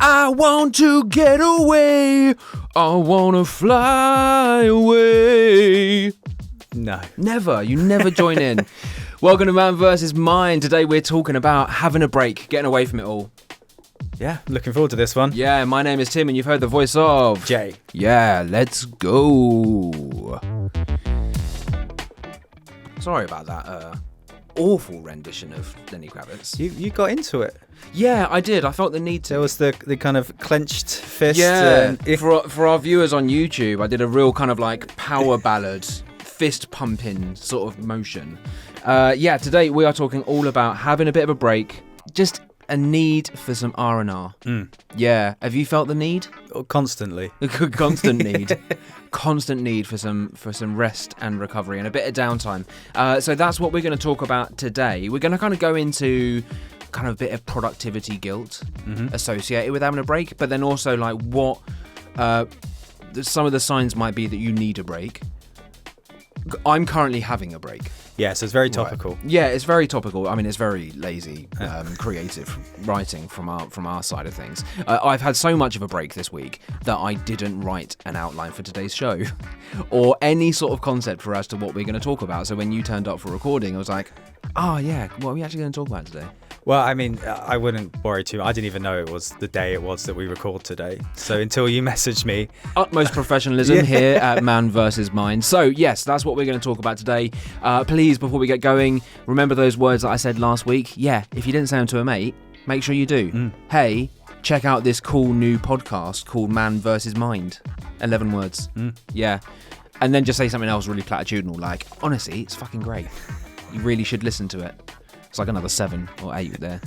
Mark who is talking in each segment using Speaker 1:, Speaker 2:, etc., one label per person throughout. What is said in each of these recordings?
Speaker 1: I want to get away. I want to fly away.
Speaker 2: No.
Speaker 1: Never. You never join in. Welcome to Man vs. Mind. Today we're talking about having a break, getting away from it all.
Speaker 2: Yeah, looking forward to this one.
Speaker 1: Yeah, my name is Tim and you've heard the voice of...
Speaker 2: Jay.
Speaker 1: Yeah, let's go. Sorry about that awful rendition of Lenny Kravitz.
Speaker 2: You got into it.
Speaker 1: Yeah, I did. I felt the need to.
Speaker 2: There was the kind of clenched fist.
Speaker 1: Yeah, for our viewers on YouTube, I did a real kind of like power ballad, fist pumping sort of motion. Yeah, today we are talking all about having a bit of a break, just a need for some R&R. Yeah, have you felt the need?
Speaker 2: Constantly.
Speaker 1: Constant need. Constant need for some rest and recovery and a bit of downtime. So that's what we're going to talk about today. We're going to kind of go into kind of a bit of productivity guilt associated with having a break, but then also like what some of the signs might be that you need a break. I'm currently having a break.
Speaker 2: Yeah, so it's very topical.
Speaker 1: Right. Yeah, it's very topical. I mean, it's very lazy, creative writing from our side of things. I've had so much of a break this week that I didn't write an outline for today's show or any sort of concept for as to what we're going to talk about. So when you turned up for recording, I was like, oh yeah, what are we actually going to talk about today?
Speaker 2: Well, I mean, I wouldn't worry too much. I didn't even know it was the day it was that we record today. So until you messaged me.
Speaker 1: Utmost professionalism here at Man vs. Mind. So yes, that's what we're going to talk about today. Please, before we get going, remember those words that I said last week? Yeah, if you didn't say them to a mate, make sure you do. Hey, check out this cool new podcast called Man vs. Mind. 11 words. Yeah. And then just say something else really platitudinal like, honestly, it's fucking great. You really should listen to it. It's like another 7 or 8 there.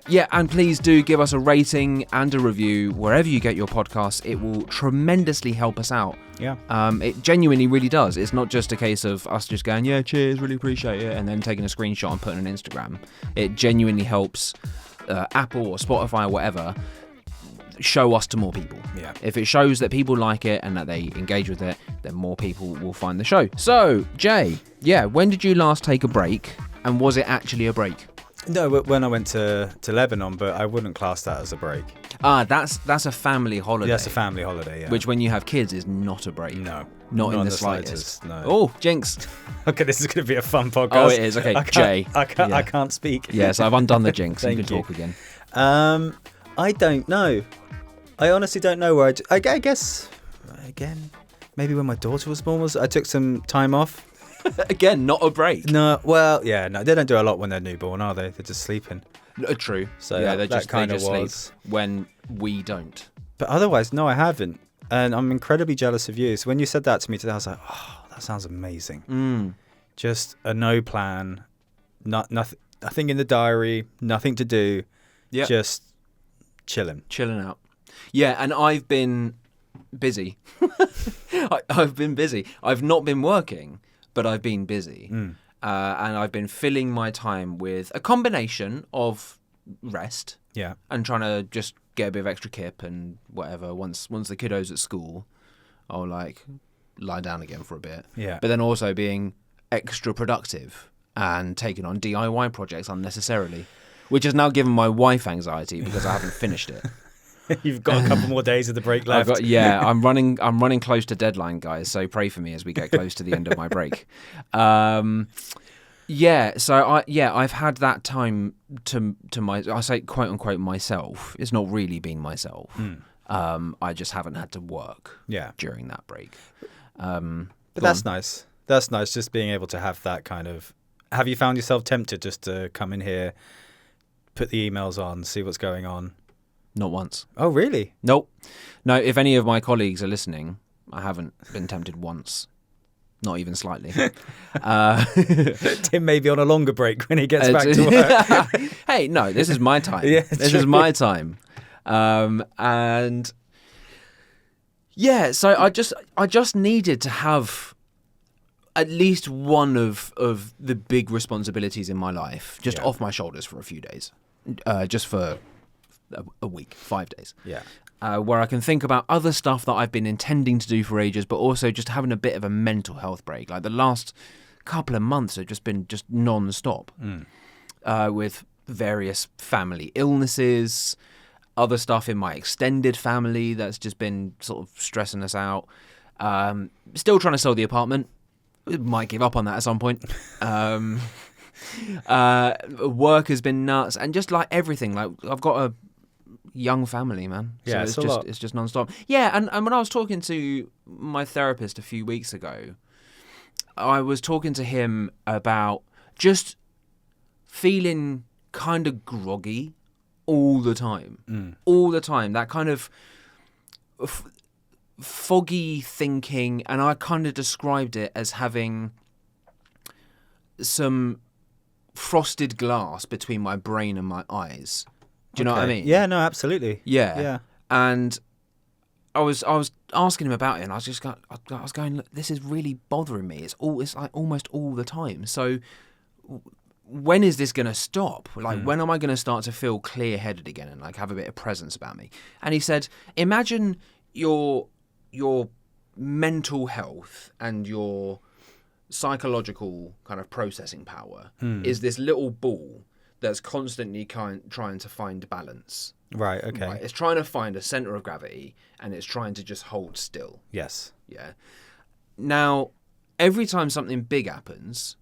Speaker 1: Yeah, and please do give us a rating and a review wherever you get your podcasts. It will tremendously help us out.
Speaker 2: Yeah.
Speaker 1: It genuinely really does. It's not just a case of us just going, yeah, cheers, really appreciate it, and then taking a screenshot and putting it on Instagram. It genuinely helps Apple or Spotify or whatever show us to more people.
Speaker 2: Yeah.
Speaker 1: If it shows that people like it and that they engage with it, then more people will find the show. So, Jay, yeah, when did you last take a break? And was it actually a break?
Speaker 2: No, when I went to Lebanon, but I wouldn't class that as a break.
Speaker 1: That's a family holiday.
Speaker 2: Yeah, that's a family holiday, yeah.
Speaker 1: Which when you have kids is not a break.
Speaker 2: No.
Speaker 1: Not in the slightest.
Speaker 2: No.
Speaker 1: Oh, jinx.
Speaker 2: Okay, this is going to be a fun podcast.
Speaker 1: Oh, it is. Okay, Jay.
Speaker 2: I can't speak.
Speaker 1: Yeah, so I've undone the jinx.
Speaker 2: Thank
Speaker 1: you can
Speaker 2: you.
Speaker 1: talk again.
Speaker 2: I don't know. I honestly don't know where I guess, again, maybe when my daughter was born, I took some time off.
Speaker 1: Again, not a break.
Speaker 2: No, well, yeah, no, they don't do a lot when they're newborn, are they? They're just sleeping.
Speaker 1: True.
Speaker 2: So
Speaker 1: yeah,
Speaker 2: that kind of
Speaker 1: sleep
Speaker 2: was
Speaker 1: when we don't.
Speaker 2: But otherwise, no, I haven't, and I'm incredibly jealous of you. So when you said that to me today, I was like, oh, that sounds amazing. Just a no plan, nothing in the diary, nothing to do. Yeah, just chilling
Speaker 1: out. Yeah, and I've been busy. I've been busy. I've not been working, but I've been busy. And I've been filling my time with a combination of rest and trying to just get a bit of extra kip and whatever. Once the kiddo's at school, I'll like lie down again for a bit.
Speaker 2: Yeah.
Speaker 1: But then also being extra productive and taking on DIY projects unnecessarily, which has now given my wife anxiety because I haven't finished it.
Speaker 2: You've got a couple more days of the break left.
Speaker 1: I'm running close to deadline, guys. So pray for me as we get close to the end of my break. I've had that time to I say quote unquote myself. It's not really been myself. I just haven't had to work. During that break. But
Speaker 2: that's nice. That's nice. Just being able to have that kind of. Have you found yourself tempted just to come in here, put the emails on, see what's going on?
Speaker 1: Not once.
Speaker 2: Oh, really?
Speaker 1: Nope. No, if any of my colleagues are listening, I haven't been tempted once. Not even slightly.
Speaker 2: Tim may be on a longer break when he gets back to work.
Speaker 1: Hey, no, this is my time. This is my time. And yeah, so I just needed to have at least one of the big responsibilities in my life just off my shoulders for a few days. Just for a week, 5 days. Where I can think about other stuff that I've been intending to do for ages, but also just having a bit of a mental health break. Like the last couple of months have just been just non-stop with various family illnesses, other stuff in my extended family that's just been sort of stressing us out. Still trying to sell the apartment. Might give up on that at some point. Work has been nuts, and just like everything, like I've got a young family, man.
Speaker 2: Yeah,
Speaker 1: so it's just non-stop. Yeah, and when I was talking to my therapist a few weeks ago, I was talking to him about just feeling kind of groggy all the time. All the time. That kind of foggy thinking, and I kind of described it as having some frosted glass between my brain and my eyes. Do you know what I mean?
Speaker 2: Yeah, no, absolutely.
Speaker 1: Yeah. And I was asking him about it, and I was going, look, this is really bothering me. It's like almost all the time. So when is this going to stop? Like, when am I going to start to feel clear-headed again and like have a bit of presence about me? And he said, imagine your mental health and your psychological kind of processing power is this little ball that's constantly trying to find balance.
Speaker 2: Right, okay.
Speaker 1: Right? It's trying to find a center of gravity, and it's trying to just hold still.
Speaker 2: Yes.
Speaker 1: Yeah. Now, every time something big happens,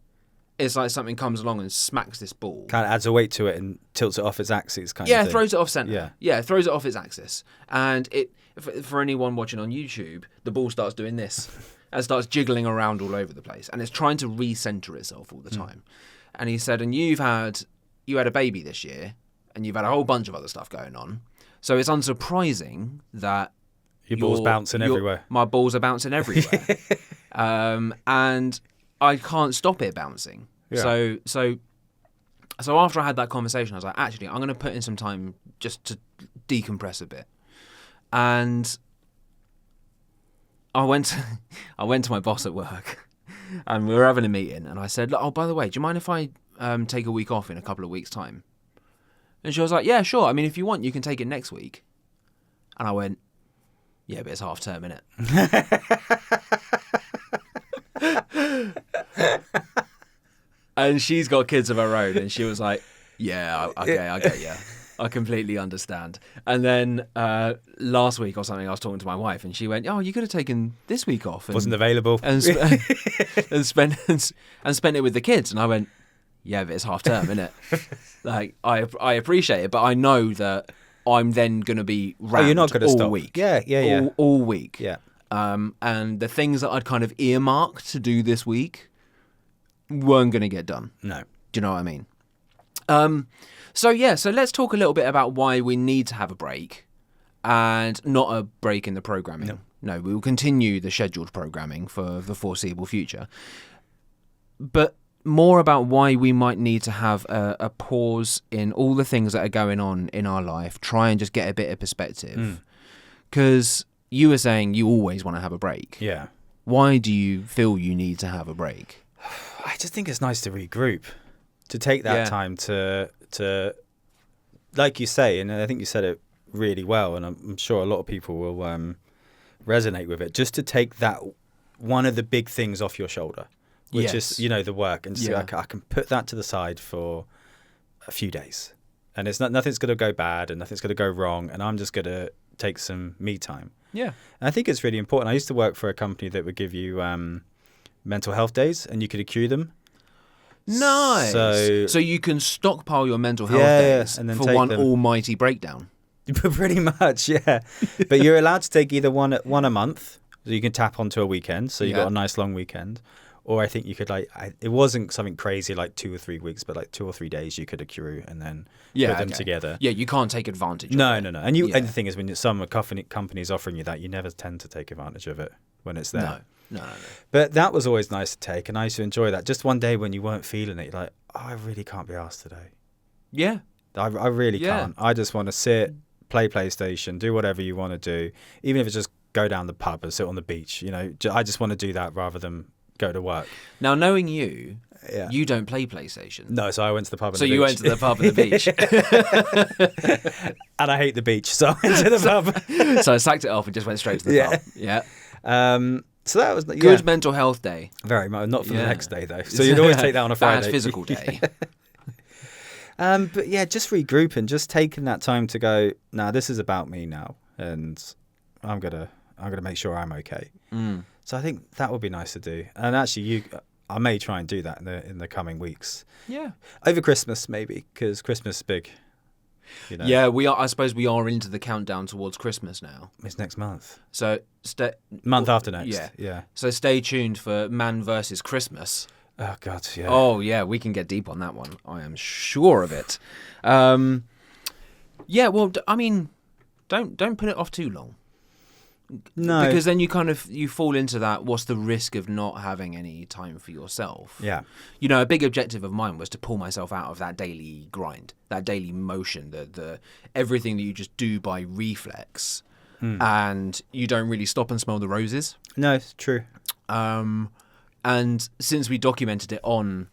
Speaker 1: it's like something comes along and smacks this ball.
Speaker 2: Kind of adds a weight to it and tilts it off its axis kind of thing.
Speaker 1: Yeah, throws it off center.
Speaker 2: Yeah.
Speaker 1: Yeah, throws it off its axis. And for anyone watching on YouTube, the ball starts doing this and starts jiggling around all over the place. And it's trying to recenter itself all the time. And he said, and you had a baby this year, and you've had a whole bunch of other stuff going on. So it's unsurprising that
Speaker 2: your ball's bouncing everywhere.
Speaker 1: My balls are bouncing everywhere. And I can't stop it bouncing. Yeah. So after I had that conversation, I was like, actually, I'm going to put in some time just to decompress a bit. And I went to my boss at work, and we were having a meeting, and I said, oh, by the way, do you mind if I take a week off in a couple of weeks' time? And she was like, yeah, sure. I mean, if you want, you can take it next week. And I went, yeah, but it's half term, innit? And she's got kids of her own, and she was like, yeah, okay, I get you. I completely understand. And then last week or something, I was talking to my wife, and she went, oh, you could have taken this week off.
Speaker 2: Wasn't available.
Speaker 1: And spent it with the kids. And I went, yeah, but it's half term, isn't it? Like, I appreciate it, but I know that I'm then going to be rammed
Speaker 2: you're not going to stop.
Speaker 1: Week.
Speaker 2: Yeah.
Speaker 1: All week.
Speaker 2: Yeah.
Speaker 1: And the things that I'd kind of earmarked to do this week weren't going to get done.
Speaker 2: No.
Speaker 1: Do you know what I mean? So let's talk a little bit about why we need to have a break, and not a break in the programming. No, we will continue the scheduled programming for the foreseeable future. But more about why we might need to have a pause in all the things that are going on in our life, try and just get a bit of perspective. Because you were saying you always want to have a break.
Speaker 2: Yeah.
Speaker 1: Why do you feel you need to have a break?
Speaker 2: I just think it's nice to regroup, to take that time to, like you say, and I think you said it really well, and I'm sure a lot of people will resonate with it, just to take that one of the big things off your shoulder, which is, the work, and just I can put that to the side for a few days, and nothing's going to go bad and nothing's going to go wrong, and I'm just going to take some me time.
Speaker 1: Yeah.
Speaker 2: And I think it's really important. I used to work for a company that would give you mental health days, and you could accrue them.
Speaker 1: Nice. So you can stockpile your mental health days
Speaker 2: and then
Speaker 1: for one almighty breakdown.
Speaker 2: Pretty much, yeah. But you're allowed to take either one a month, so you can tap onto a weekend, so you got a nice long weekend. Or I think you could it wasn't something crazy like 2 or 3 weeks, but like 2 or 3 days you could accrue and then put them together.
Speaker 1: Yeah, you can't take advantage of it.
Speaker 2: No. And and the thing is, when some companies offering you that, you never tend to take advantage of it when it's there.
Speaker 1: No.
Speaker 2: But that was always nice to take, and I used to enjoy that. Just one day when you weren't feeling it, you're like, oh, I really can't be arsed today.
Speaker 1: Yeah.
Speaker 2: I really can't. I just want to sit, play PlayStation, do whatever you want to do, even if it's just go down the pub and sit on the beach. I just want to do that rather than go to work.
Speaker 1: Now, knowing you, you don't play PlayStation.
Speaker 2: No, so I went to the pub and the beach.
Speaker 1: So you went to the pub and the beach.
Speaker 2: And I hate the beach, so I went to the pub.
Speaker 1: So I sacked it off and just went straight to the pub. Yeah.
Speaker 2: So that was
Speaker 1: good mental health day.
Speaker 2: Very much. Not for the next day, though. So you'd always take that on a Friday.
Speaker 1: Bad physical day.
Speaker 2: But yeah, just regrouping, just taking that time to go, nah, this is about me now, and I'm gonna make sure I'm okay. So I think that would be nice to do. And actually, I may try and do that in the coming weeks.
Speaker 1: Yeah.
Speaker 2: Over Christmas, maybe, because Christmas is big. You know?
Speaker 1: Yeah, we are. I suppose we are into the countdown towards Christmas now.
Speaker 2: It's next month.
Speaker 1: So
Speaker 2: month after next.
Speaker 1: Yeah.
Speaker 2: Yeah.
Speaker 1: So stay tuned for Man versus Christmas.
Speaker 2: Oh God, yeah.
Speaker 1: Oh yeah, we can get deep on that one. I am sure of it. Yeah. Well, I mean, don't put it off too long.
Speaker 2: No,
Speaker 1: because then you fall into that. What's the risk of not having any time for yourself?
Speaker 2: Yeah.
Speaker 1: You know, a big objective of mine was to pull myself out of that daily grind, that daily motion, the everything that you just do by reflex, and you don't really stop and smell the roses.
Speaker 2: No, it's true.
Speaker 1: And since we documented it on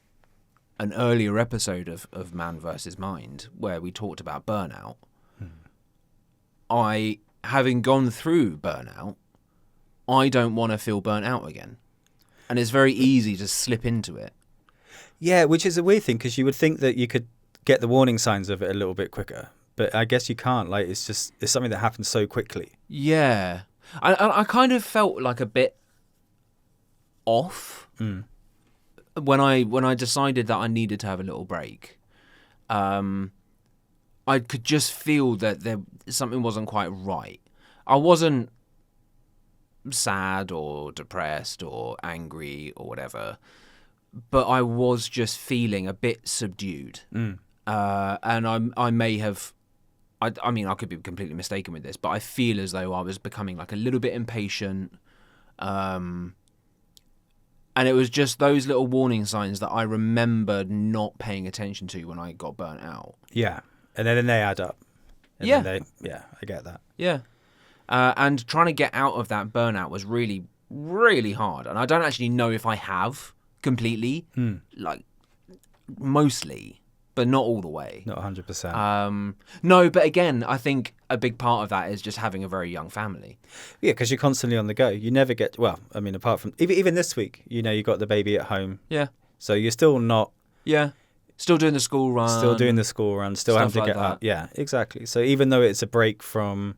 Speaker 1: an earlier episode of Man versus Mind, where we talked about burnout, having gone through burnout, I don't want to feel burnt out again. And it's very easy to slip into it.
Speaker 2: Yeah, which is a weird thing, because you would think that you could get the warning signs of it a little bit quicker. But I guess you can't. Like, it's something that happens so quickly.
Speaker 1: Yeah. I kind of felt like a bit off when I decided that I needed to have a little break. I could just feel that something wasn't quite right. I wasn't sad or depressed or angry or whatever, but I was just feeling a bit subdued. And I may have, I mean, I could be completely mistaken with this, but I feel as though I was becoming like a little bit impatient. And it was just those little warning signs that I remembered not paying attention to when I got burnt out.
Speaker 2: Yeah. And then they add up. And
Speaker 1: yeah.
Speaker 2: I get that.
Speaker 1: Yeah. And trying to get out of that burnout was really, really hard. And I don't actually know if I have completely, like mostly, but not all the way.
Speaker 2: Not 100%.
Speaker 1: No, but again, I think a big part of that is just having a very young family.
Speaker 2: Yeah, because you're constantly on the go. You never get, well, I mean, apart from, even this week, you know, you got the baby at home.
Speaker 1: Yeah.
Speaker 2: So you're still not.
Speaker 1: Yeah. Still doing the school run.
Speaker 2: Still doing the school run. Still having to
Speaker 1: like
Speaker 2: get
Speaker 1: that.
Speaker 2: up. Yeah, exactly. So even though it's a break from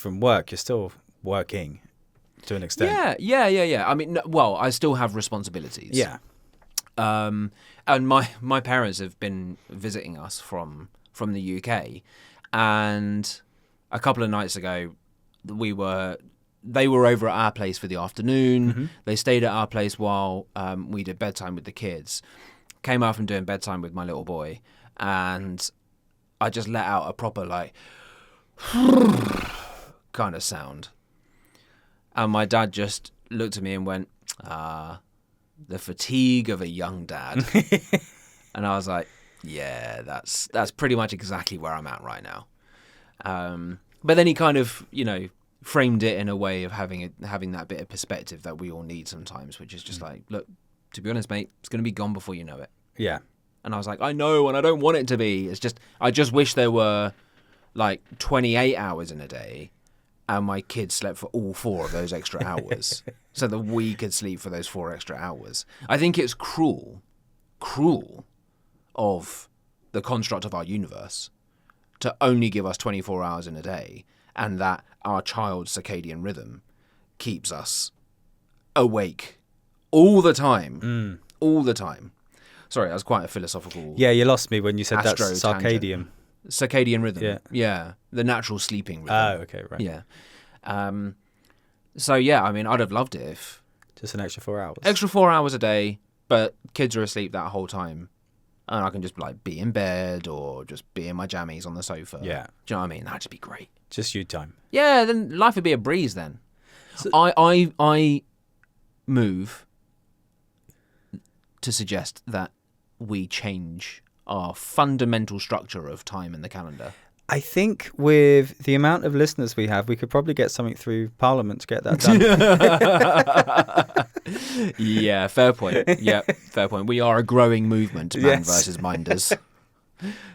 Speaker 2: work, you're still working to an extent.
Speaker 1: Yeah. I mean, well, I still have responsibilities.
Speaker 2: Yeah.
Speaker 1: And my parents have been visiting us from the UK, and a couple of nights ago, they were over at our place for the afternoon. They stayed at our place while we did bedtime with the kids. Came out from doing bedtime with my little boy, and I just let out a proper like kind of sound. And my dad just looked at me and went, the fatigue of a young dad. And I was like, yeah, that's pretty much exactly where I'm at right now. But then he kind of, you know, framed it in a way of having that bit of perspective that we all need sometimes, which is just like, look, to be honest, mate, it's going to be gone before you know it.
Speaker 2: Yeah.
Speaker 1: And I was like, I know, and I don't want it to be. It's just, I just wish there were like 28 hours in a day and my kids slept for all 4 of those extra hours so that we could sleep for those 4 extra hours. I think it's cruel of the construct of our universe to only give us 24 hours in a day, and that our child's circadian rhythm keeps us awake all the time. All the time. Sorry, that was quite a philosophical.
Speaker 2: Yeah, you lost me when you said that's
Speaker 1: astro-tangent. Circadian rhythm.
Speaker 2: Yeah.
Speaker 1: The natural sleeping rhythm.
Speaker 2: Oh, okay, right.
Speaker 1: Yeah. So yeah, I mean, I'd have loved it if
Speaker 2: just an extra 4 hours.
Speaker 1: Extra 4 hours a day, but kids are asleep that whole time, and I can just like be in bed or just be in my jammies on the sofa.
Speaker 2: Yeah.
Speaker 1: Do you know what I mean? That'd just be great.
Speaker 2: Just you time.
Speaker 1: Yeah, then life would be a breeze then. So, I move to suggest that we change our fundamental structure of time in the calendar.
Speaker 2: I think with the amount of listeners we have, we could probably get something through Parliament to get that
Speaker 1: done. Yeah, fair point. Yeah, fair point. We are a growing movement, Man versus Minders.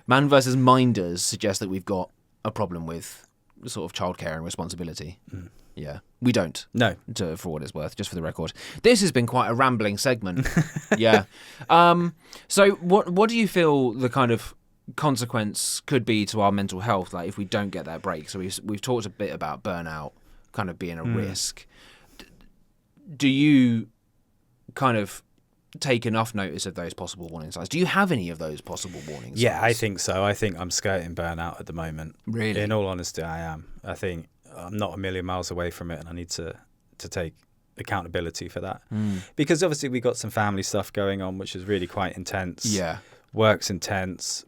Speaker 1: Man versus Minders suggests that we've got a problem with sort of childcare and responsibility. Yeah, we don't.
Speaker 2: No.
Speaker 1: For what it's worth, just for the record. This has been quite a rambling segment. Yeah. So what do you feel the kind of consequence could be to our mental health, like if we don't get that break? So we've talked a bit about burnout kind of being a risk. Do you kind of take enough notice of those possible warning signs? Do you have any of those possible warning signs?
Speaker 2: Yeah, I think so. I think I'm skirting burnout at the moment.
Speaker 1: Really?
Speaker 2: In all honesty, I am. I think I'm not a million miles away from it, and I need to take accountability for that. Because obviously we got some family stuff going on, which is really quite intense.
Speaker 1: Yeah. Work's
Speaker 2: intense.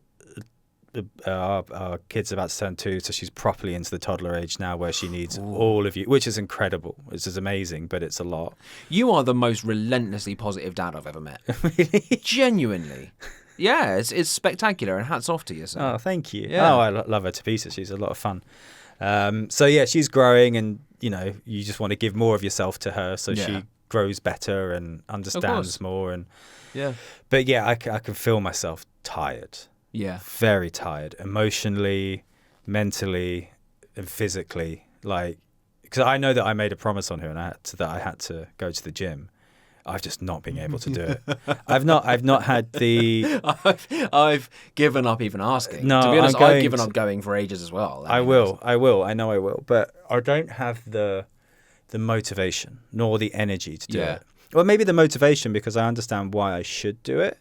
Speaker 2: Our kid's about to turn 2, so she's properly into the toddler age now, where she needs all of you, which is incredible. Which is amazing, but it's a lot.
Speaker 1: You are the most relentlessly positive dad I've ever met.
Speaker 2: Really?
Speaker 1: Genuinely. Yeah, it's spectacular, and hats off to you, son.
Speaker 2: Oh, thank you.
Speaker 1: Yeah.
Speaker 2: Oh, I love her to pieces. She's a lot of fun. So yeah, she's growing, and you just want to give more of yourself to her, so she grows better and understands more. And but yeah, I can feel myself tired.
Speaker 1: Yeah,
Speaker 2: very tired, emotionally, mentally, and physically. Like, because I know that I made a promise on her, and I had to go to the gym. I've just not been able to do it. I've not had the.
Speaker 1: I've given up even asking.
Speaker 2: No,
Speaker 1: to be honest, I've given up going for ages as well.
Speaker 2: I will. I know I will, but I don't have the motivation nor the energy to do it. Well, maybe the motivation, because I understand why I should do it.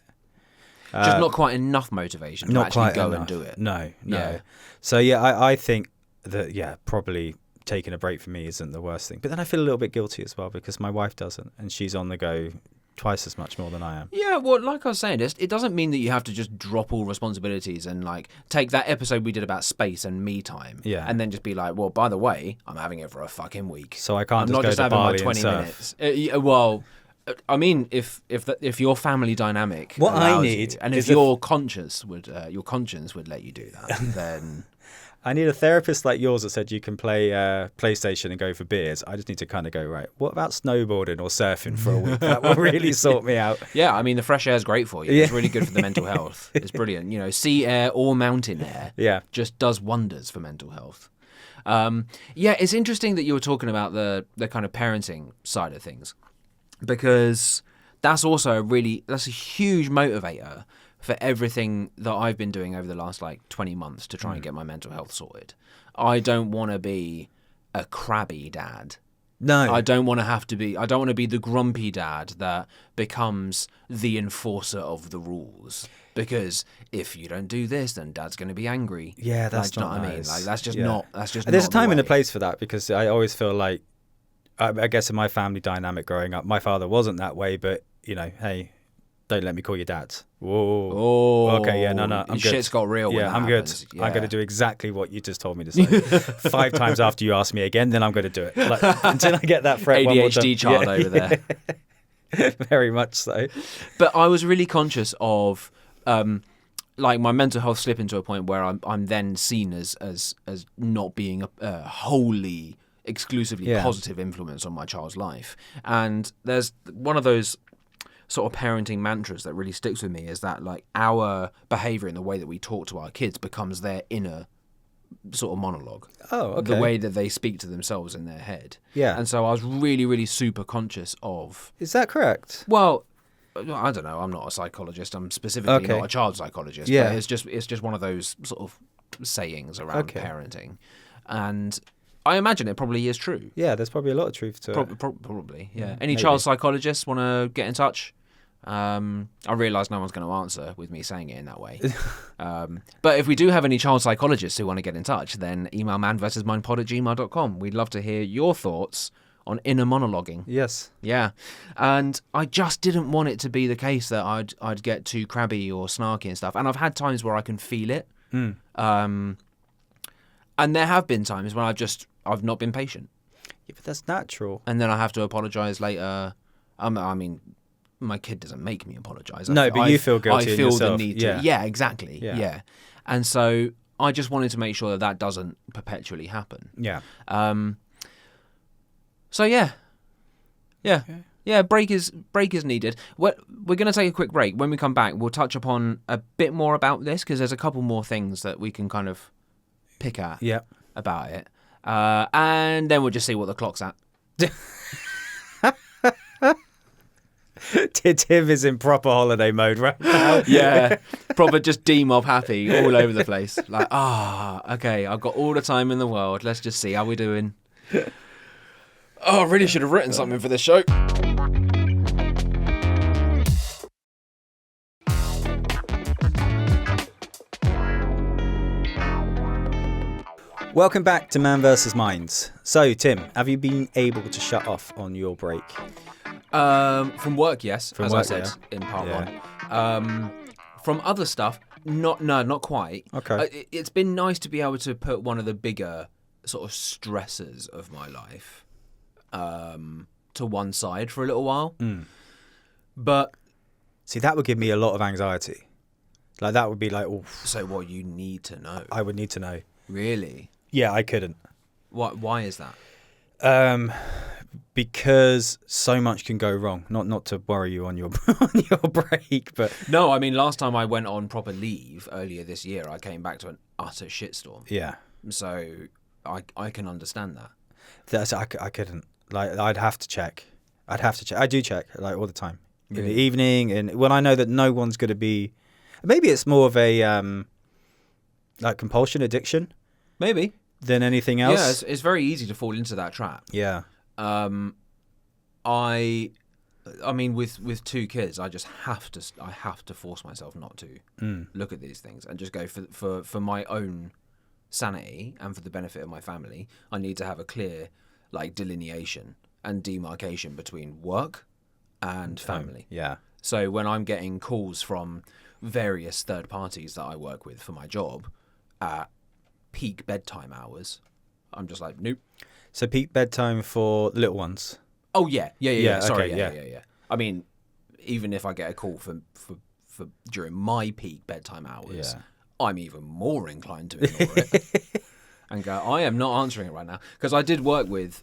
Speaker 1: Just not quite enough motivation to actually go and do it.
Speaker 2: No. Yeah. So yeah, I think that probably taking a break for me isn't the worst thing. But then I feel a little bit guilty as well, because my wife doesn't, and she's on the go twice as much more than I am.
Speaker 1: Yeah, well, like I was saying, it doesn't mean that you have to just drop all responsibilities and like take that episode we did about space and me time, and then just be like, well, by the way, I'm having it for a fucking week.
Speaker 2: So I can't
Speaker 1: I'm
Speaker 2: just
Speaker 1: not
Speaker 2: go
Speaker 1: just
Speaker 2: to
Speaker 1: having
Speaker 2: Bali
Speaker 1: my 20
Speaker 2: and
Speaker 1: minutes. Well, I mean, if your family dynamic
Speaker 2: what I
Speaker 1: need
Speaker 2: you,
Speaker 1: and if your conscience would let you do that, then
Speaker 2: I need a therapist like yours that said you can play PlayStation and go for beers. I just need to kind of go, right, what about snowboarding or surfing for a week? That will really sort me out.
Speaker 1: Yeah, I mean, the fresh air is great for you. It's really good for the mental health. It's brilliant. Sea air or mountain air just does wonders for mental health. It's interesting that you were talking about the kind of parenting side of things, because that's also a huge motivator for everything that I've been doing over the last 20 months to try and get my mental health sorted. I don't want to be a crabby dad.
Speaker 2: No.
Speaker 1: I don't want to be the grumpy dad that becomes the enforcer of the rules. Because if you don't do this, then dad's going to be angry.
Speaker 2: Yeah, that's not
Speaker 1: what
Speaker 2: nice.
Speaker 1: I mean. That's just not.
Speaker 2: There's a time and a place for that, because I always feel like, I guess in my family dynamic growing up, my father wasn't that way, but hey, don't let me call you dad. Whoa.
Speaker 1: Oh.
Speaker 2: Okay, yeah, no, I'm good.
Speaker 1: Shit's got real.
Speaker 2: Yeah, I'm
Speaker 1: happens.
Speaker 2: good. I'm going to do exactly what you just told me to say. 5 times after you ask me again, then I'm going to do it. Until I get that threat.
Speaker 1: ADHD child over there.
Speaker 2: Very much so.
Speaker 1: But I was really conscious of my mental health slipping to a point where I'm then seen as not being a wholly exclusively positive influence on my child's life. And there's one of those sort of parenting mantras that really sticks with me, is that our behavior and the way that we talk to our kids becomes their inner sort of monologue.
Speaker 2: Oh, okay.
Speaker 1: The way that they speak to themselves in their head.
Speaker 2: Yeah.
Speaker 1: And so I was really, really super conscious of...
Speaker 2: Is that correct?
Speaker 1: Well, I don't know. I'm not a psychologist. I'm specifically not a child psychologist. Yeah. But it's just one of those sort of sayings around parenting. And I imagine it probably is true.
Speaker 2: Yeah, there's probably a lot of truth to it.
Speaker 1: Probably, yeah. Any child psychologists want to get in touch? I realise no one's going to answer with me saying it in that way. But if we do have any child psychologists who want to get in touch, then email manversusmindpod@gmail.com. We'd love to hear your thoughts on inner monologuing.
Speaker 2: Yes.
Speaker 1: Yeah. And I just didn't want it to be the case that I'd get too crabby or snarky and stuff. And I've had times where I can feel it. And there have been times when I've not been patient.
Speaker 2: Yeah, but that's natural.
Speaker 1: And then I have to apologise later. I mean, my kid doesn't make me apologise.
Speaker 2: No, but you feel guilty
Speaker 1: I feel
Speaker 2: yourself.
Speaker 1: the need to. Yeah, exactly. Yeah. And so I just wanted to make sure that doesn't perpetually happen.
Speaker 2: Yeah.
Speaker 1: So yeah. Okay. Yeah, break is needed. We're going to take a quick break. When we come back, we'll touch upon a bit more about this, because there's a couple more things that we can kind of pick at about it. And then we'll just see what the clock's at.
Speaker 2: Tim is in proper holiday mode right now.
Speaker 1: Yeah, proper just D-mob happy all over the place. Like, okay, I've got all the time in the world. Let's just see how we're doing. Oh, I really should have written something for this show.
Speaker 2: Welcome back to Man vs. Minds. So, Tim, have you been able to shut off on your break?
Speaker 1: From work, yes,
Speaker 2: From
Speaker 1: as
Speaker 2: work,
Speaker 1: I said in part one. From other stuff, not quite.
Speaker 2: Okay.
Speaker 1: It's been nice to be able to put one of the bigger sort of stressors of my life to one side for a little while. But
Speaker 2: see, that would give me a lot of anxiety. Like, that would be like, oh.
Speaker 1: So what you need to know?
Speaker 2: I would need to know.
Speaker 1: Really?
Speaker 2: Yeah, I couldn't.
Speaker 1: Why is that?
Speaker 2: Because so much can go wrong. Not to worry you on your on your break, but
Speaker 1: no, I mean last time I went on proper leave earlier this year, I came back to an utter shitstorm.
Speaker 2: yeah,
Speaker 1: So I can understand that.
Speaker 2: that's I couldn't. Like, I'd have to check. I do check like all the time in the evening, and when I know that no one's going to be. Maybe it's more of a like compulsion addiction.
Speaker 1: Maybe.
Speaker 2: Than anything else.
Speaker 1: Yeah, it's very easy to fall into that trap.
Speaker 2: Yeah.
Speaker 1: I mean, with two kids, I just have to force myself not to look at these things and just go for my own sanity and for the benefit of my family. I need to have a clear like delineation and demarcation between work and family.
Speaker 2: Yeah.
Speaker 1: So when I'm getting calls from various third parties that I work with for my job at peak bedtime hours, I'm just like, nope.
Speaker 2: So peak bedtime for the little ones.
Speaker 1: Oh yeah. Sorry,
Speaker 2: okay,
Speaker 1: yeah. I mean, even if I get a call for during my peak bedtime hours, I'm even more inclined to ignore it and go, I am not answering it right now, because I did work with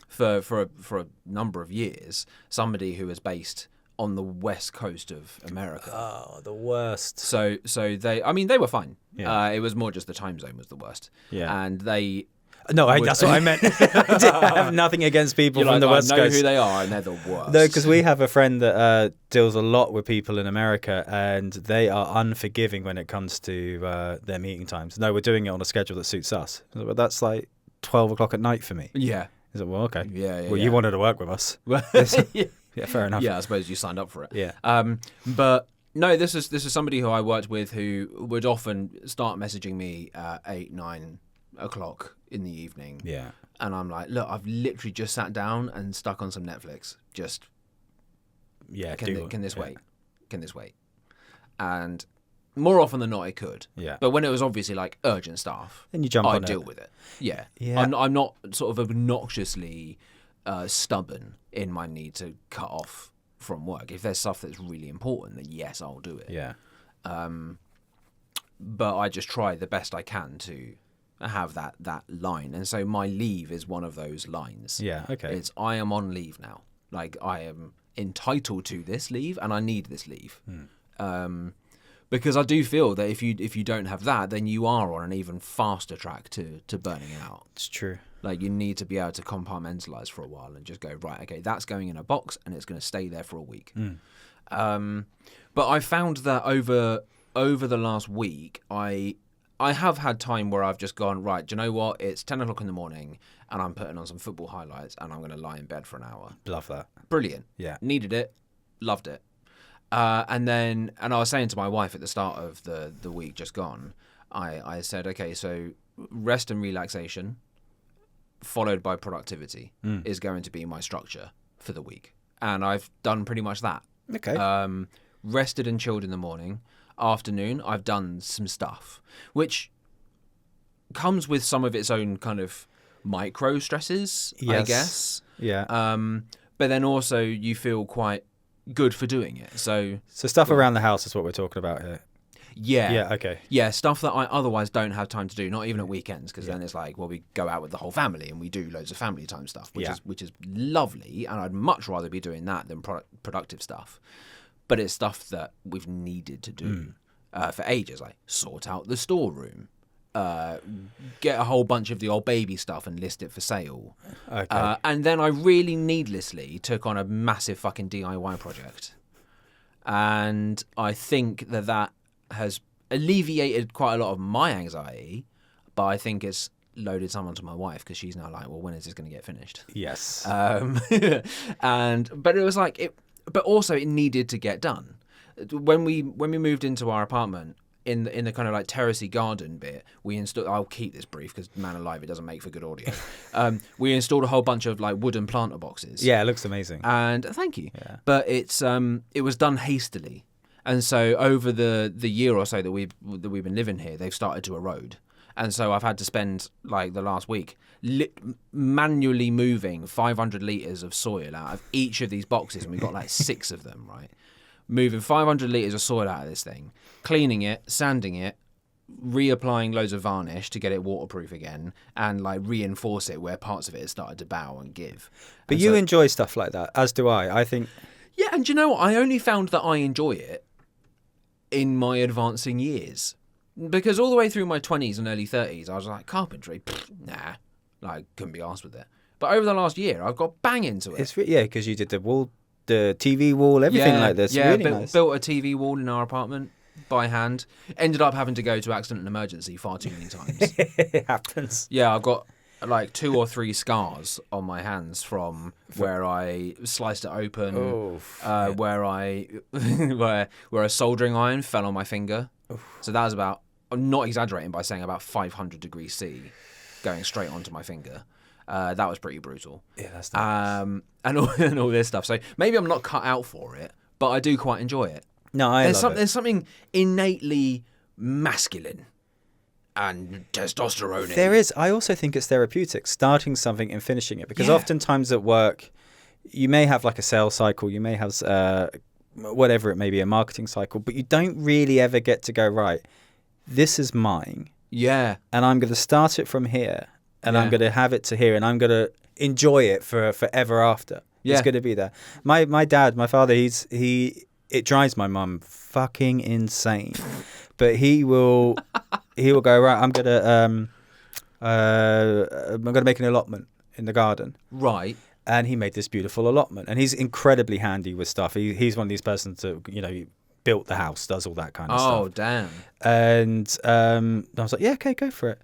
Speaker 1: for a number of years somebody who was based on the west coast of America.
Speaker 2: Oh, the worst.
Speaker 1: So they were fine.
Speaker 2: Yeah.
Speaker 1: It was more just the time zone was the worst.
Speaker 2: Yeah.
Speaker 1: And they.
Speaker 2: No, that's what I meant. I have nothing against people from the West Coast.
Speaker 1: I know who they are, and they're the worst.
Speaker 2: No, because we have a friend that deals a lot with people in America, and they are unforgiving when it comes to their meeting times. No, we're doing it on a schedule that suits us. But that's like 12 o'clock at night for me.
Speaker 1: Yeah.
Speaker 2: Is it, well, okay.
Speaker 1: Yeah.
Speaker 2: Well, you wanted to work with us. Yeah, fair enough.
Speaker 1: Yeah, I suppose you signed up for it.
Speaker 2: Yeah.
Speaker 1: But no, this is somebody who I worked with who would often start messaging me at 8, 9 o'clock in the evening.
Speaker 2: Yeah.
Speaker 1: And I'm like, look, I've literally just sat down and stuck on some Netflix. Just can this wait? Can this wait? And more often than not, it could.
Speaker 2: Yeah.
Speaker 1: But when it was obviously like urgent stuff,
Speaker 2: then you jump on it.
Speaker 1: I deal with it. Yeah.
Speaker 2: Yeah.
Speaker 1: I'm not sort of obnoxiously stubborn in my need to cut off from work. If there's stuff that's really important, then yes, I'll do it.
Speaker 2: Yeah.
Speaker 1: But I just try the best I can to have that line, and so my leave is one of those lines.
Speaker 2: Yeah. Okay.
Speaker 1: It's I am on leave now. Like, I am entitled to this leave, and I need this leave. Because I do feel that if you don't have that, then you are on an even faster track to burning out.
Speaker 2: It's true.
Speaker 1: Like, you need to be able to compartmentalize for a while and just go, right, okay, that's going in a box and it's going to stay there for a week. But I found that over the last week, I have had time where I've just gone, right, do you know what? It's 10 o'clock in the morning and I'm putting on some football highlights and I'm going to lie in bed for an hour.
Speaker 2: Love that.
Speaker 1: Brilliant.
Speaker 2: Yeah.
Speaker 1: Needed it. Loved it. And I was saying to my wife at the start of the week just gone, I said, okay, so rest and relaxation followed by productivity is going to be my structure for the week. And I've done pretty much that.
Speaker 2: Okay.
Speaker 1: Rested and chilled in the morning. Afternoon, I've done some stuff, which comes with some of its own kind of micro stresses, I guess.
Speaker 2: Yeah.
Speaker 1: But then also you feel quite good for doing it. So
Speaker 2: stuff around the house is what we're talking about here.
Speaker 1: Yeah.
Speaker 2: Yeah, okay.
Speaker 1: Yeah, stuff that I otherwise don't have time to do, not even at weekends, because then it's like, well, we go out with the whole family and we do loads of family time stuff, which is lovely, and I'd much rather be doing that than productive stuff. But it's stuff that we've needed to do for ages, like sort out the storeroom, get a whole bunch of the old baby stuff and list it for sale.
Speaker 2: Okay.
Speaker 1: And then I really needlessly took on a massive fucking DIY project. And I think that has alleviated quite a lot of my anxiety, but I think it's loaded some onto my wife because she's now like, well, when is this going to get finished?
Speaker 2: Yes.
Speaker 1: But it was like but also it needed to get done. When we moved into our apartment, in the kind of like terracey garden bit, we installed. I'll keep this brief because man alive, it doesn't make for good audio. We installed a whole bunch of like wooden planter boxes.
Speaker 2: Yeah, it looks amazing.
Speaker 1: And thank you.
Speaker 2: Yeah.
Speaker 1: But it was done hastily, and so over the year or so that we've been living here, they've started to erode. And so I've had to spend like the last week manually moving 500 litres of soil out of each of these boxes, and we've got like 6 of them, right? Moving 500 litres of soil out of this thing, cleaning it, sanding it, reapplying loads of varnish to get it waterproof again, and like reinforce it where parts of it had started to bow and give.
Speaker 2: But
Speaker 1: and
Speaker 2: you enjoy stuff like that, as do I. I think...
Speaker 1: Yeah, and do you know what? I only found that I enjoy it in my advancing years. Because all the way through my 20s and early 30s, I was like, carpentry, nah, like, couldn't be arsed with it. But over the last year, I've got bang into it.
Speaker 2: Yeah, because you did the TV wall, everything like this.
Speaker 1: Yeah,
Speaker 2: really nice.
Speaker 1: Built a TV wall in our apartment by hand. Ended up having to go to accident and emergency far too many times.
Speaker 2: It happens.
Speaker 1: Yeah, I've got like 2 or 3 scars on my hands from where I sliced it open, where a soldering iron fell on my finger. So that was about, I'm not exaggerating by saying about 500 degrees C going straight onto my finger. That was pretty brutal.
Speaker 2: Yeah, that's nice.
Speaker 1: And all this stuff. So maybe I'm not cut out for it, but I do quite enjoy it.
Speaker 2: No, I love it.
Speaker 1: There's something innately masculine and testosterone.
Speaker 2: There is. I also think it's therapeutic, starting something and finishing it. Because oftentimes at work, you may have like a sales cycle, you may have whatever it may be, a marketing cycle, but you don't really ever get to go, right, this is mine.
Speaker 1: Yeah. And
Speaker 2: I'm going to start it from here, and I'm going to have it to here, and I'm going to enjoy it for forever after. Yeah. It's going to be there. My father, it drives my mum fucking insane. But he will go, right, I'm going to make an allotment in the garden.
Speaker 1: Right.
Speaker 2: And he made this beautiful allotment. And he's incredibly handy with stuff. He's one of these persons that, he built the house, does all that kind of stuff.
Speaker 1: Oh, damn.
Speaker 2: And I was like, yeah, okay, go for it.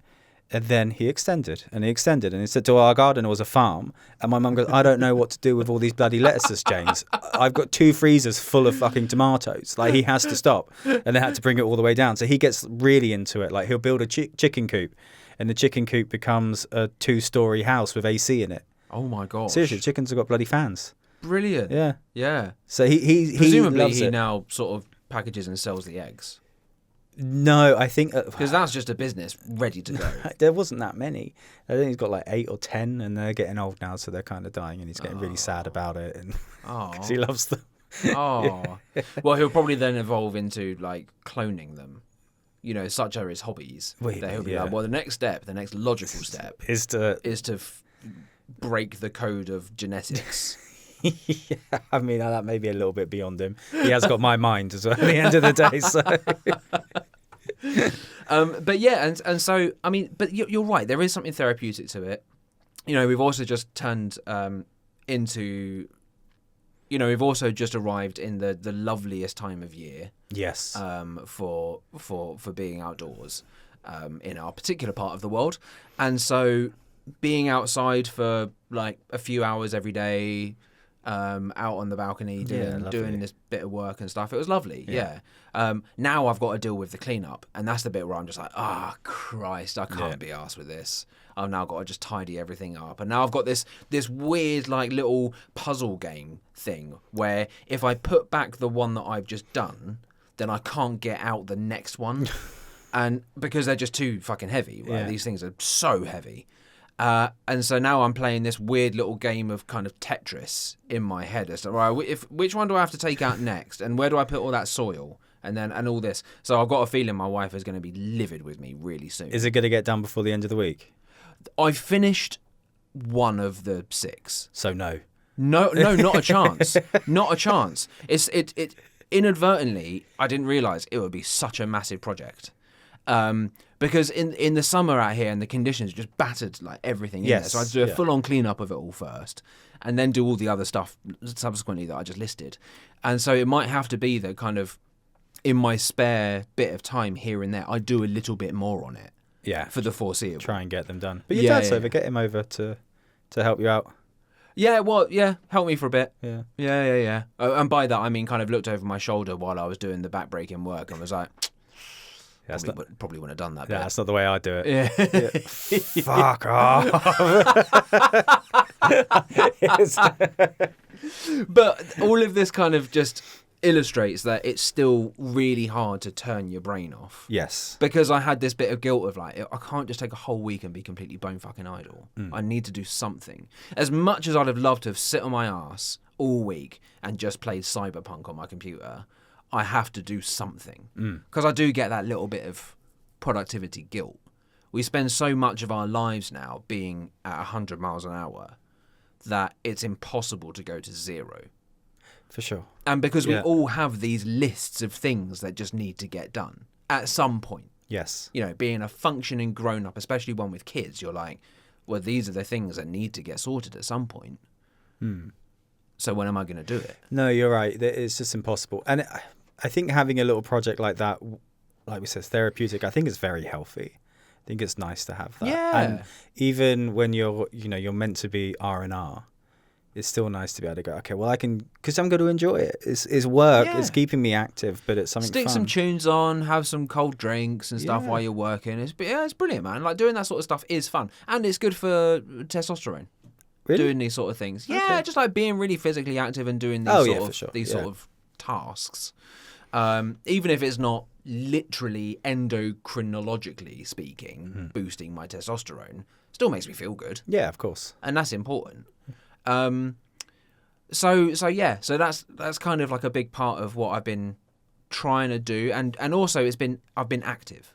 Speaker 2: And then he extended. And he said to our garden, it was a farm. And my mum goes, I don't know what to do with all these bloody lettuces, James. I've got 2 freezers full of fucking tomatoes. Like, he has to stop. And they had to bring it all the way down. So he gets really into it. Like, he'll build a chicken coop. And the chicken coop becomes a 2-story house with AC in it.
Speaker 1: Oh my gosh.
Speaker 2: Seriously, chickens have got bloody fans.
Speaker 1: Brilliant.
Speaker 2: Yeah.
Speaker 1: Yeah.
Speaker 2: So he
Speaker 1: presumably
Speaker 2: loves
Speaker 1: he
Speaker 2: it.
Speaker 1: now sort of packages and sells the eggs.
Speaker 2: No, I think
Speaker 1: because that's just a business ready to go.
Speaker 2: There wasn't that many. I think he's got like 8 or 10, and they're getting old now, so they're kind of dying, and he's getting really sad about it, and because he loves them.
Speaker 1: Oh, well, he'll probably then evolve into like cloning them. Such are his hobbies. That he'll be like, well, the next logical step
Speaker 2: is to
Speaker 1: break the code of genetics.
Speaker 2: Yeah, I mean, that may be a little bit beyond him. He has got my mind as well at the end of the day. So.
Speaker 1: But yeah, and so, I mean, but you're right. There is something therapeutic to it. We've also just turned into... we've also just arrived in the loveliest time of year.
Speaker 2: Yes.
Speaker 1: For being outdoors in our particular part of the world. And so being outside for like a few hours every day, out on the balcony doing this bit of work and stuff, it was lovely. Yeah. Now I've got to deal with the cleanup, and that's the bit where I'm just like, Christ, I can't be arsed with this. I've now got to just tidy everything up, and now I've got this weird like little puzzle game thing where if I put back the one that I've just done, then I can't get out the next one. And because they're just too fucking heavy, right? Yeah. These things are so heavy. And so now I'm playing this weird little game of kind of Tetris in my head. As to, right, which one do I have to take out next? And where do I put all that soil? And all this. So I've got a feeling my wife is going to be livid with me really soon.
Speaker 2: Is it going to get done before the end of the week?
Speaker 1: I've finished one of the 6.
Speaker 2: So no.
Speaker 1: No, not a chance. Not a chance. It inadvertently, I didn't realise it would be such a massive project. Because in the summer out here and the conditions just battered like everything in there. So I had to do a full-on clean-up of it all first and then do all the other stuff subsequently that I just listed. And so it might have to be that kind of in my spare bit of time here and there, I do a little bit more on it.
Speaker 2: Yeah.
Speaker 1: For the foreseeable.
Speaker 2: Try and get them done. But your dad's over. Get him over to help you out.
Speaker 1: Yeah, well, help me for a bit.
Speaker 2: Yeah.
Speaker 1: Yeah. And by that, I mean kind of looked over my shoulder while I was doing the back-breaking work and was like... Probably wouldn't have done that.
Speaker 2: Yeah, that's not the way I do it.
Speaker 1: Yeah.
Speaker 2: Fuck off.
Speaker 1: But all of this kind of just illustrates that it's still really hard to turn your brain off.
Speaker 2: Yes.
Speaker 1: Because I had this bit of guilt of like, I can't just take a whole week and be completely bone fucking idle. I need to do something. As much as I'd have loved to have sit on my ass all week and just played Cyberpunk on my computer, I have to do something. Because I do get that little bit of productivity guilt. We spend so much of our lives now being at 100 miles an hour that it's impossible to go to zero.
Speaker 2: For sure.
Speaker 1: And because we all have these lists of things that just need to get done at some point.
Speaker 2: Yes.
Speaker 1: You know, being a functioning grown-up, especially one with kids, you're like, well, these are the things that need to get sorted at some point. So when am I going to do it?
Speaker 2: No, you're right. It's just impossible. And I think having a little project like that, like we said, therapeutic, I think it's very healthy. I think it's nice to have that.
Speaker 1: Yeah.
Speaker 2: And even when you're meant to be R&R, it's still nice to be able to go, okay, well, I can, because I'm going to enjoy it. It's work. Yeah. It's keeping me active, but it's something
Speaker 1: Stick
Speaker 2: fun.
Speaker 1: some tunes on, have some cold drinks and stuff while you're working. It's brilliant, man. Like doing that sort of stuff is fun. And it's good for testosterone.
Speaker 2: Really?
Speaker 1: Doing these sort of things. Yeah,
Speaker 2: Okay.
Speaker 1: Just like being really physically active and doing these sort of tasks. Even if it's not literally endocrinologically speaking, boosting my testosterone, still makes me feel good.
Speaker 2: Yeah, of course.
Speaker 1: And that's important. So that's kind of like a big part of what I've been trying to do. And also I've been active.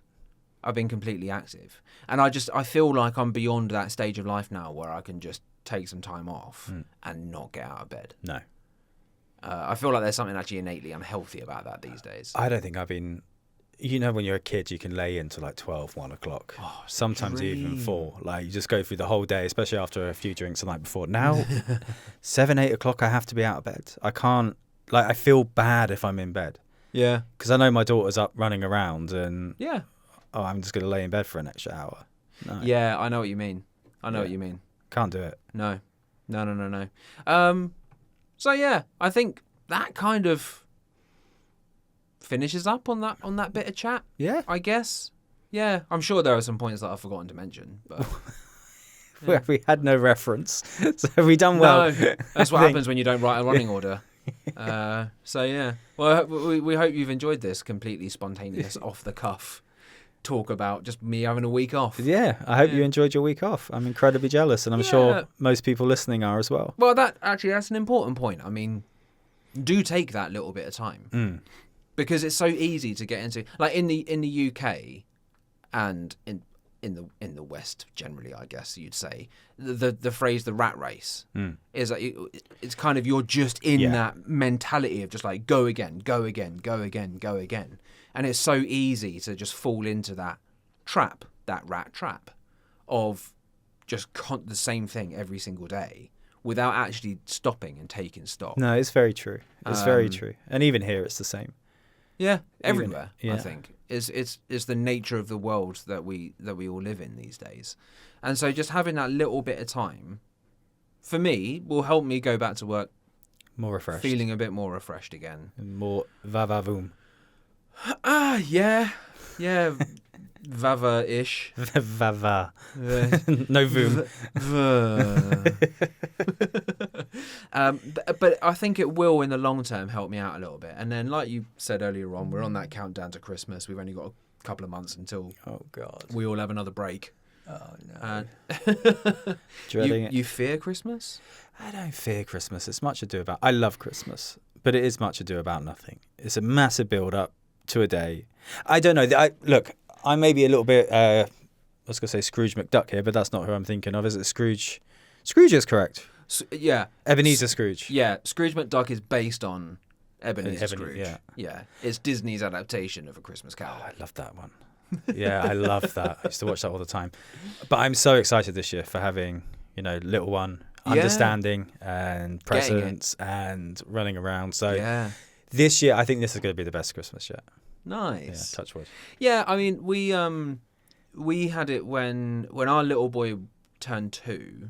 Speaker 1: I've been completely active. And I feel like I'm beyond that stage of life now where I can just take some time off and not get out of bed.
Speaker 2: No.
Speaker 1: I feel like there's something actually innately unhealthy about that these days.
Speaker 2: I don't think I've been... You know, when you're a kid, you can lay into like 12, 1 o'clock. Oh, sometimes even 4. Like, you just go through the whole day, especially after a few drinks the night before. Now, 7, 8 o'clock, I have to be out of bed. I can't... Like, I feel bad if I'm in bed.
Speaker 1: Yeah.
Speaker 2: Because I know my daughter's up running around and...
Speaker 1: Yeah.
Speaker 2: Oh, I'm just going to lay in bed for an extra hour. No.
Speaker 1: Yeah, I know what you mean. What you mean.
Speaker 2: Can't do it.
Speaker 1: No. So, yeah, I think that kind of... finishes up on that bit of chat.
Speaker 2: Yeah,
Speaker 1: I guess. Yeah, I'm sure there are some points that I've forgotten to mention, but
Speaker 2: we had no reference, so we done well.
Speaker 1: No, that's what happens when you don't write a running order. So yeah, well, we hope you've enjoyed this completely spontaneous, off the cuff talk about just me having a week off.
Speaker 2: Yeah, I hope you enjoyed your week off. I'm incredibly jealous, and I'm sure most people listening are as well.
Speaker 1: Well, that's an important point. I mean, do take that little bit of time. Because it's so easy to get into, like in the UK, and in the West generally, I guess you'd say the phrase "the rat race" is like it's kind of you're just in that mentality of just like go again, and it's so easy to just fall into that trap, that rat trap, of just the same thing every single day without actually stopping and taking stock.
Speaker 2: No, it's very true. It's very true, and even here it's the same.
Speaker 1: Yeah, everywhere. I think it's the nature of the world that we all live in these days, and so just having that little bit of time, for me, will help me go back to work
Speaker 2: more refreshed,
Speaker 1: feeling a bit more refreshed again,
Speaker 2: and more va-va-voom.
Speaker 1: Yeah, Vava-ish.
Speaker 2: Vava. No voom.
Speaker 1: But I think it will, in the long term, help me out a little bit. And then, like you said earlier on, we're on that countdown to Christmas. We've only got a couple of months until we all have another break.
Speaker 2: Oh, no.
Speaker 1: Dreading it. You fear Christmas?
Speaker 2: I don't fear Christmas. It's much ado about... I love Christmas, but it is much ado about nothing. It's a massive build-up to a day. I don't know. Look, I may be a little bit, I was going to say Scrooge McDuck here, but that's not who I'm thinking of. Is it Scrooge? Scrooge is correct.
Speaker 1: Yeah.
Speaker 2: Ebenezer Scrooge.
Speaker 1: Yeah, Scrooge McDuck is based on Ebenezer Scrooge. Yeah. It's Disney's adaptation of A Christmas Carol.
Speaker 2: Oh, I love that one. Yeah, I love that. I used to watch that all the time. But I'm so excited this year for having, little one understanding and presence and running around. So this year, I think this is going to be the best Christmas yet.
Speaker 1: Nice.
Speaker 2: Yeah, touch wood.
Speaker 1: Yeah, I mean, we had it when our little boy turned 2.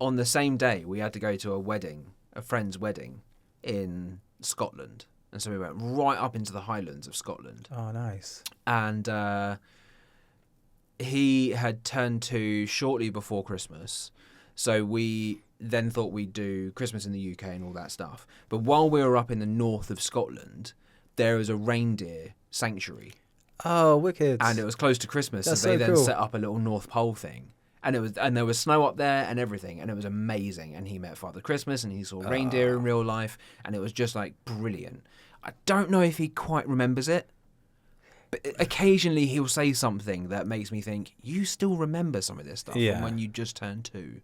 Speaker 1: On the same day, we had to go to a friend's wedding in Scotland. And so we went right up into the Highlands of Scotland.
Speaker 2: Oh, nice.
Speaker 1: And he had turned 2 shortly before Christmas. So we then thought we'd do Christmas in the UK and all that stuff. But while we were up in the north of Scotland, there was a reindeer sanctuary.
Speaker 2: Oh, wicked.
Speaker 1: And it was close to Christmas.
Speaker 2: That's
Speaker 1: so they then
Speaker 2: cool.
Speaker 1: set up a little North Pole thing. And there was snow up there and everything, and it was amazing. And he met Father Christmas, and he saw reindeer in real life, and it was just like brilliant. I don't know if he quite remembers it, but occasionally he'll say something that makes me think, you still remember some of this stuff from when you just turned 2,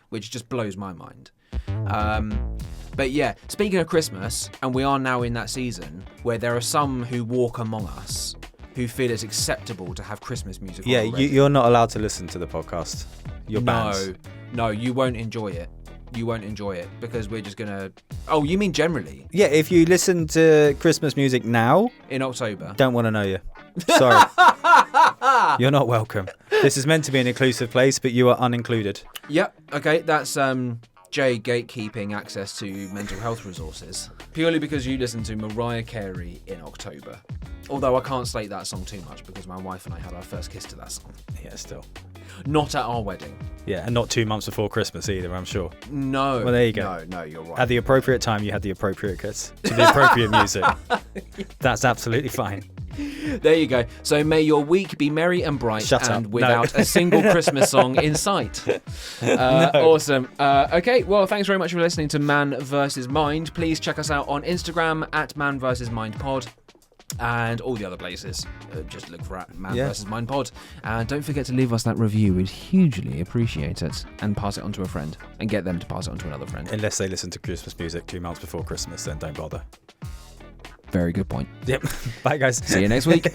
Speaker 1: which just blows my mind. But yeah, speaking of Christmas, and we are now in that season where there are some who walk among us who feel it's acceptable to have Christmas music on already.
Speaker 2: You're not allowed to listen to the podcast. You're banned.
Speaker 1: No, you won't enjoy it. You won't enjoy it because we're just going to... Oh, you mean generally?
Speaker 2: Yeah, if you listen to Christmas music now...
Speaker 1: In October.
Speaker 2: Don't want to know you. Sorry. You're not welcome. This is meant to be an inclusive place, but you are unincluded.
Speaker 1: Yep. Okay, that's Jay gatekeeping access to mental health resources. Purely because you listen to Mariah Carey in October. Although I can't slate that song too much because my wife and I had our first kiss to that song.
Speaker 2: Yeah, still.
Speaker 1: Not at our wedding.
Speaker 2: Yeah, and not 2 months before Christmas either, I'm sure.
Speaker 1: No.
Speaker 2: Well, there you go.
Speaker 1: No, you're right.
Speaker 2: At the appropriate time, you had the appropriate kiss to the appropriate music. That's absolutely fine.
Speaker 1: There you go. So may your week be merry and bright.
Speaker 2: Shut
Speaker 1: and
Speaker 2: up.
Speaker 1: without a single Christmas song in sight.
Speaker 2: No.
Speaker 1: Awesome. Okay, well, thanks very much for listening to Man vs. Mind. Please check us out on Instagram at Man vs. Mind Pod. And all the other places. Just look for Man vs. Mind Pod. And don't forget to leave us that review. We'd hugely appreciate it. And pass it on to a friend. And get them to pass it on to another friend.
Speaker 2: Unless they listen to Christmas music 2 months before Christmas, then don't bother.
Speaker 1: Very good point.
Speaker 2: Yep. Bye, guys.
Speaker 1: See you next week.